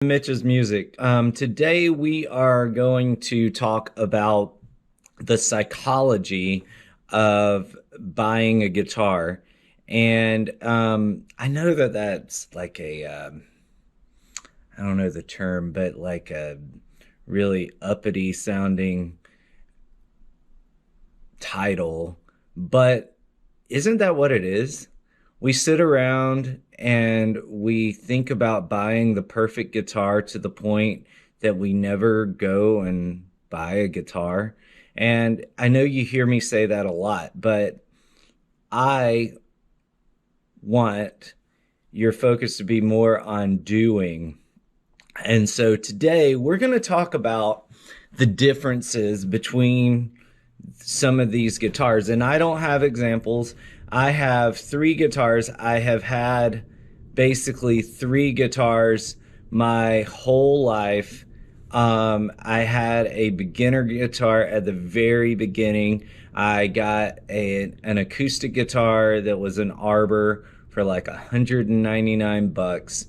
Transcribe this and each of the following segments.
Mitch's music. Today we are going to talk about the psychology of buying a guitar. And I know that that's like I don't know the term, but like a really uppity sounding title. But isn't that what it is? We sit around and we think about buying the perfect guitar to the point that we never go and buy a guitar. And I know you hear me say that a lot, but I want your focus to be more on doing. And so today we're going to talk about the differences between some of these guitars. And I don't have examples. I have three guitars. I have had basically three guitars my whole life. I had a beginner guitar at the very beginning. I got an acoustic guitar that was an Arbor for like 199 bucks,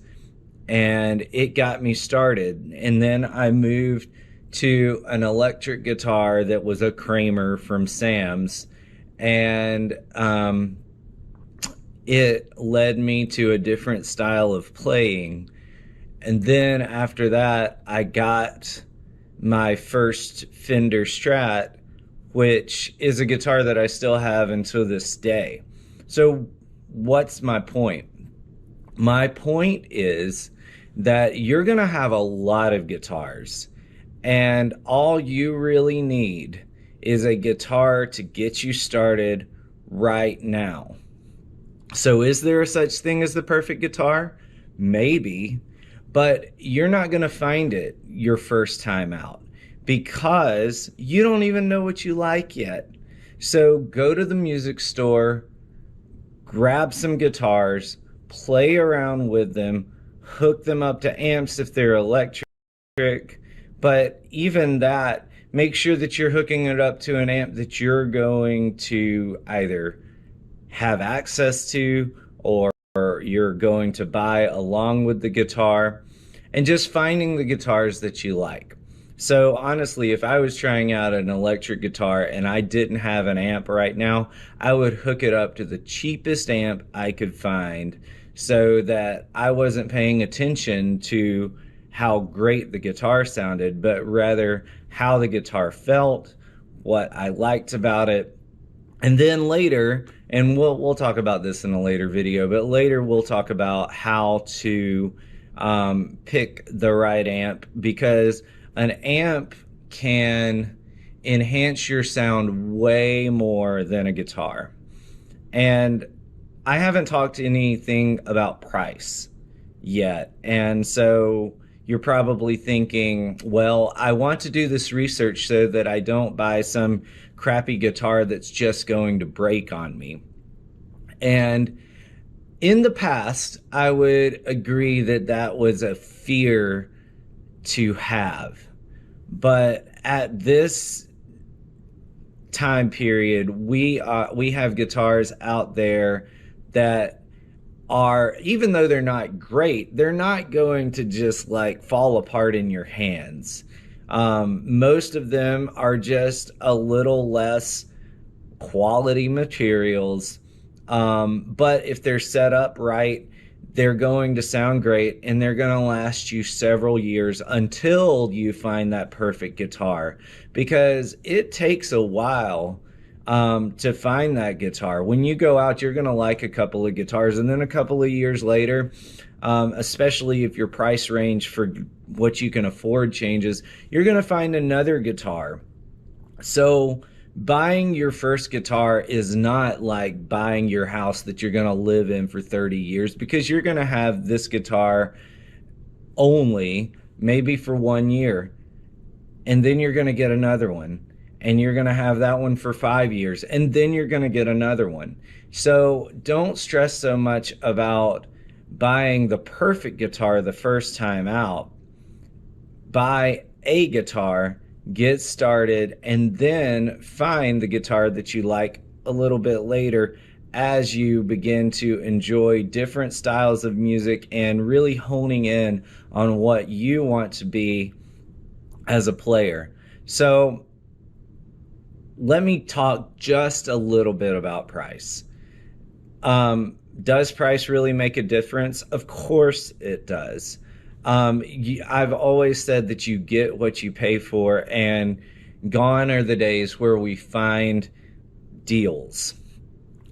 and it got me started. And then I moved to an electric guitar that was a Kramer from Sam's, and it led me to a different style of playing. And then after that, I got my first Fender Strat, which is a guitar that I still have until this day. So, what's my point? My point is that you're going to have a lot of guitars, and all you really need is a guitar to get you started right now. So, is there a such thing as the perfect guitar? Maybe, but you're not going to find it your first time out because you don't even know what you like yet. So, go to the music store, grab some guitars, play around with them, hook them up to amps if they're electric. But even that, make sure that you're hooking it up to an amp that you're going to either have access to or you're going to buy along with the guitar, and just finding the guitars that you like. So honestly, if I was trying out an electric guitar and I didn't have an amp right now, I would hook it up to the cheapest amp I could find so that I wasn't paying attention to how great the guitar sounded, but rather how the guitar felt, what I liked about it. And then later, and we'll talk about this in a later video, but later we'll talk about how to pick the right amp, because an amp can enhance your sound way more than a guitar. And I haven't talked anything about price yet. And so you're probably thinking, well, I want to do this research so that I don't buy some crappy guitar that's just going to break on me. And in the past, I would agree that that was a fear to have. But at this time period, we have guitars out there that are, even though they're not great, they're not going to just like fall apart in your hands. Most of them are just a little less quality materials. But if they're set up right, they're going to sound great, and they're going to last you several years until you find that perfect guitar, because it takes a while to find that guitar. When you go out, you're going to like a couple of guitars, and then a couple of years later, especially if your price range for what you can afford changes, you're going to find another guitar. So buying your first guitar is not like buying your house that you're going to live in for 30 years, because you're going to have this guitar only maybe for 1 year, and then you're going to get another one, and you're going to have that one for 5 years, and then you're going to get another one. So don't stress so much about buying the perfect guitar the first time out. Buy a guitar, get started, and then find the guitar that you like a little bit later as you begin to enjoy different styles of music and really honing in on what you want to be as a player. So let me talk just a little bit about price. Does price really make a difference? Of course it does. I've always said that you get what you pay for, and gone are the days where we find deals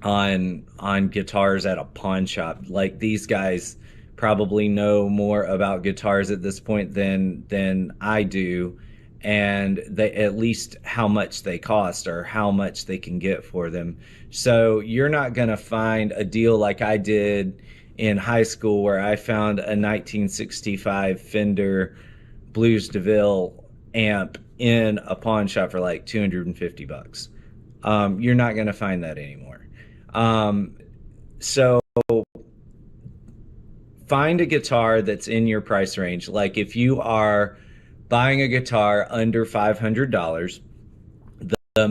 on guitars at a pawn shop. Like, these guys probably know more about guitars at this point than I do, and they at least how much they cost or how much they can get for them. So you're not going to find a deal like I did in high school, where I found a 1965 Fender Blues DeVille amp in a pawn shop for like 250 bucks. You're not going to find that anymore. So find a guitar that's in your price range. Like, if you are buying a guitar under $500, the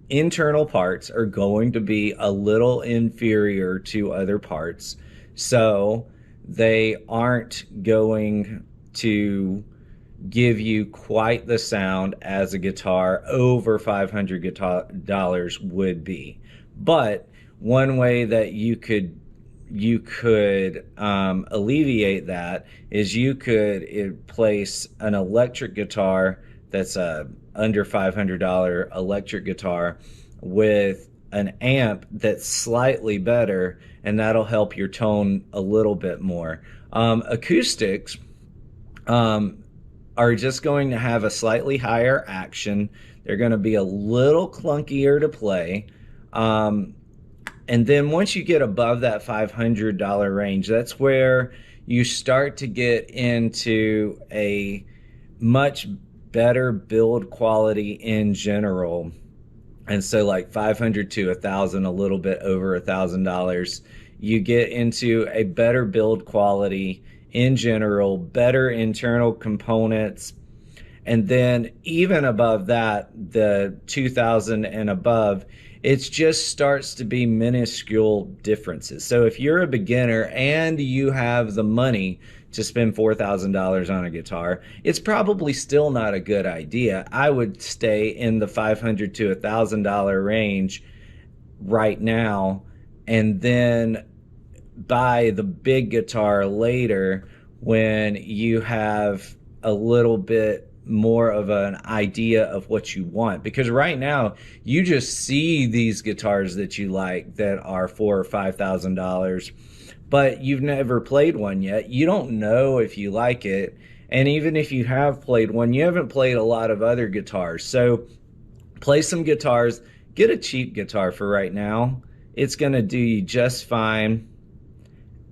internal parts are going to be a little inferior to other parts. So they aren't going to give you quite the sound as a guitar over $500 would be. But one way that you could alleviate that is you could place an electric guitar that's a under $500 electric guitar with an amp that's slightly better, and that'll help your tone a little bit more. Acoustics are just going to have a slightly higher action. They're going to be a little clunkier to play. And then once you get above that $500 range, that's where you start to get into a much better build quality in general. And so like 500 to 1,000, a little bit over $1,000, you get into a better build quality in general, better internal components. And then even above that, the 2,000 and above, it just starts to be minuscule differences. So if you're a beginner and you have the money to spend $4,000 on a guitar, it's probably still not a good idea. I would stay in the $500 to $1,000 range right now, and then buy the big guitar later when you have a little bit more of an idea of what you want. Because right now you just see these guitars that you like that are $4,000 or $5,000, but you've never played one yet. You don't know if you like it, and even if you have played one, you haven't played a lot of other guitars. So play some guitars. Get a cheap guitar for right now. It's gonna do you just fine,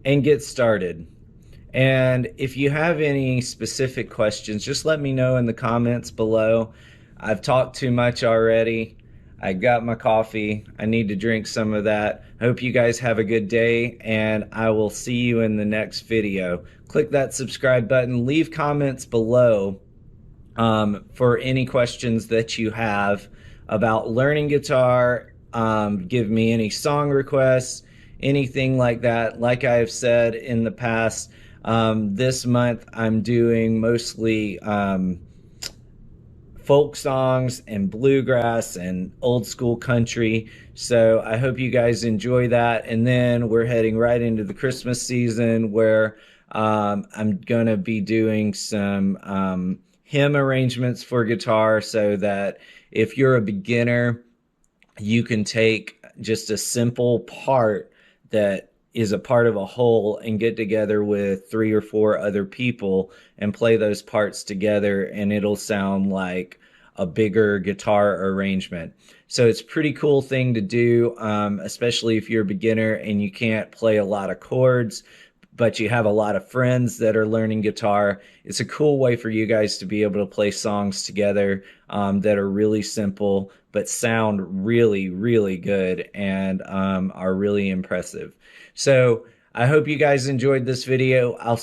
and get started. And if you have any specific questions, just let me know in the comments below. I've talked too much already. I got my coffee. I need to drink some of that. I hope you guys have a good day, and I will see you in the next video. Click that subscribe button. Leave comments below for any questions that you have about learning guitar. Give me any song requests, anything like that. Like I have said in the past, this month I'm doing mostly folk songs and bluegrass and old school country. So I hope you guys enjoy that. And then we're heading right into the Christmas season, where I'm gonna be doing some hymn arrangements for guitar, so that if you're a beginner, you can take just a simple part that is a part of a whole and get together with 3 or 4 other people and play those parts together, and it'll sound like a bigger guitar arrangement. So it's a pretty cool thing to do, especially if you're a beginner and you can't play a lot of chords, but you have a lot of friends that are learning guitar. It's a cool way for you guys to be able to play songs together that are really simple but sound really, really good, and are really impressive. So I hope you guys enjoyed this video. I'll